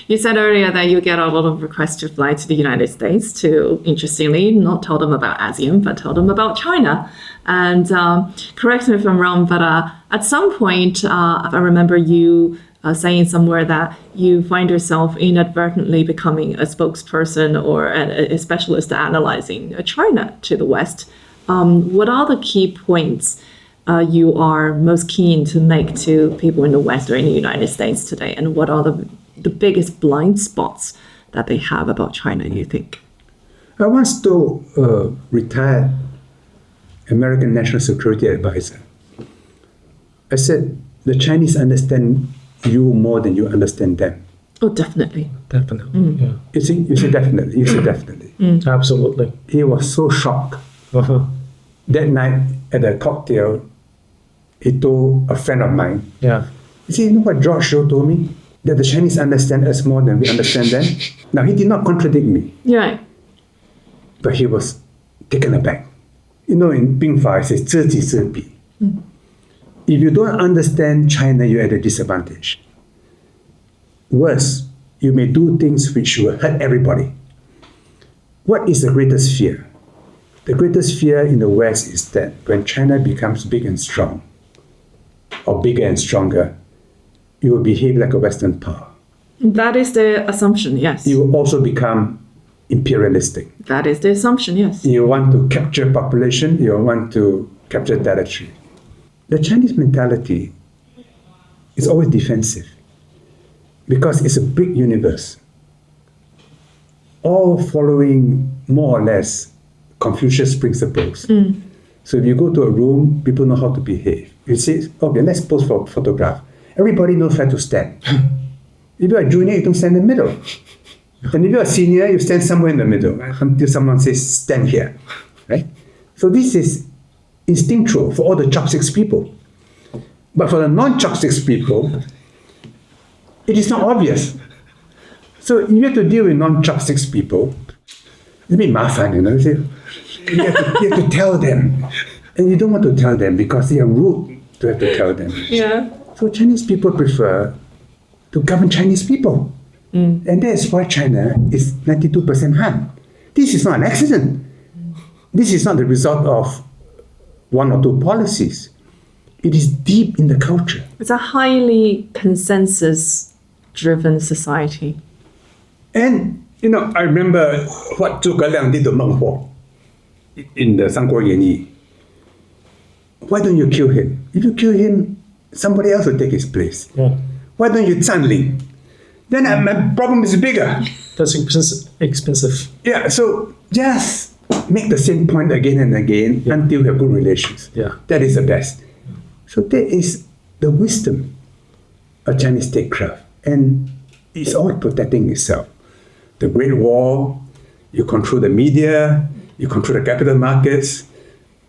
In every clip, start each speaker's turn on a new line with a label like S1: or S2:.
S1: You said earlier that you get a lot of requests to fly to the United States to, interestingly, not tell them about ASEAN, but tell them about China. And correct me if I'm wrong, but at some point, I remember you saying somewhere that you find yourself inadvertently becoming a spokesperson or a specialist analyzing China to the West. What are the key points you are most keen to make to people in the West or in the United States today? And what are the biggest blind spots that they have about China, you think?
S2: I once told a retired American National Security Advisor, I said, the Chinese understand you more than you understand them.
S1: Oh, definitely.
S3: Definitely, yeah.
S2: You say definitely,
S3: Absolutely.
S2: He was so shocked. That night at a cocktail, he told a friend of mine,
S3: Yeah.
S2: you see, you know what George Shou told me? That the Chinese understand us more than we understand them. Now, he did not contradict me,
S1: Yeah.
S2: but he was taken aback. You know, in Bing Fa, it says, 知己知彼. If you don't understand China, you're at a disadvantage. Worse, you may do things which will hurt everybody. What is the greatest fear? The greatest fear in the West is that when China becomes big and strong, or bigger and stronger, you will behave like a Western power.
S1: That is the assumption, yes.
S2: You will also become imperialistic.
S1: That is the assumption, yes.
S2: You want to capture population, you want to capture territory. The Chinese mentality is always defensive because it's a big universe, all following more or less Confucius principles. So if you go to a room, people know how to behave. You say, okay, let's pose for a photograph. Everybody knows where to stand. If you're a junior, you don't stand in the middle. And if you're a senior, you stand somewhere in the middle, right? Until someone says, stand here, right? So this is instinctual for all the chopsticks people. But for the non-chopsticks people, it is not obvious. So you have to deal with non-chopsticks people. It's a bit mafan, you know. You have to tell them. And you don't want to tell them because they are rude to have to tell them.
S1: Yeah.
S2: So Chinese people prefer to govern Chinese people. And that's why China is 92% Han. This is not an accident. This is not the result of one or two policies. It is deep in the culture.
S1: It's a highly consensus-driven society.
S2: And, you know, I remember what Zhuge Liang did to Meng Huo in the 三国演义. Why don't you kill him? If you kill him, somebody else will take his place.
S3: Yeah.
S2: Why don't you 占领? Then my problem is bigger.
S3: That's expensive.
S2: Yeah, so just make the same point again and again until you have good relations.
S3: Yeah.
S2: That is the best. So that is the wisdom of Chinese statecraft. And it's all protecting itself. The Great Wall, you control the media, you control the capital markets,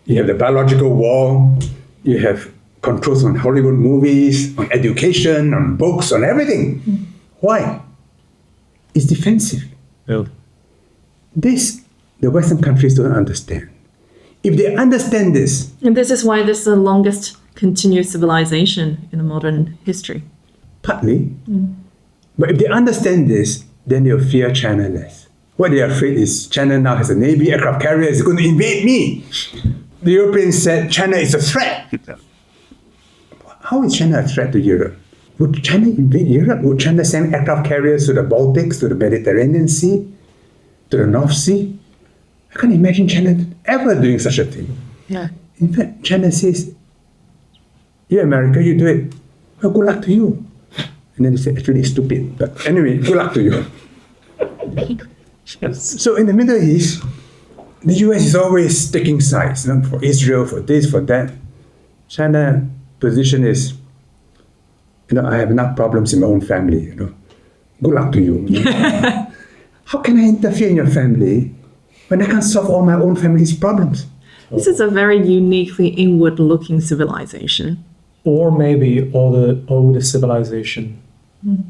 S2: you have the biological wall, you have controls on Hollywood movies, on education, on books, on everything. Why? It's defensive.
S3: Yeah.
S2: This, the Western countries don't understand. If they understand this,
S1: And this is why this is the longest continuous civilization in the modern history.
S2: partly, but if they understand this, then they'll fear China less. What they are afraid is China now has a navy, aircraft carrier, is going to invade me. The Europeans said China is a threat. How is China a threat to Europe? Would China invade Europe? Would China send aircraft carriers to the Baltics, to the Mediterranean Sea, to the North Sea? I can't imagine China ever doing such a thing.
S1: Yeah.
S2: In fact, China says, yeah, America, you do it. Well, good luck to you. And then they say, actually, it's stupid. But anyway, good luck to you.
S3: Yes.
S2: So in the Middle East, the US is always taking sides, you know, for Israel, for this, for that. China's position is, you know, I have enough problems in my own family, you know. Good luck to you. You know? How can I interfere in your family when I can't solve all my own family's problems?
S1: This is a very uniquely inward-looking civilization.
S3: Or maybe all the old civilization.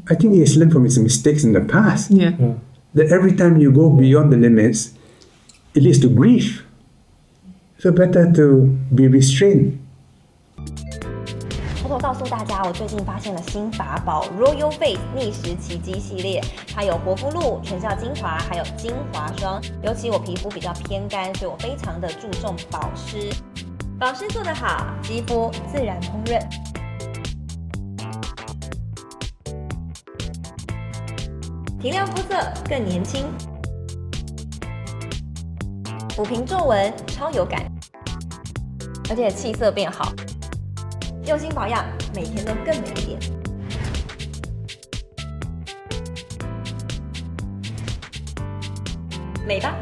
S2: I think he has learned from his mistakes in the past.
S1: Yeah.
S3: Yeah.
S2: That every time you go beyond the limits, it leads to grief. So better to be restrained.
S4: 好不好告诉大家，我最近发现了新法宝 Royal Face 逆时奇迹系列，它有活肤露、全效精华，还有精华霜。尤其我皮肤比较偏干，所以我非常的注重保湿。保湿做得好，肌肤自然烹饪。提亮肤色更年轻，抚平皱纹超有感，而且气色变好。用心保养，每天都更美一点。美吧。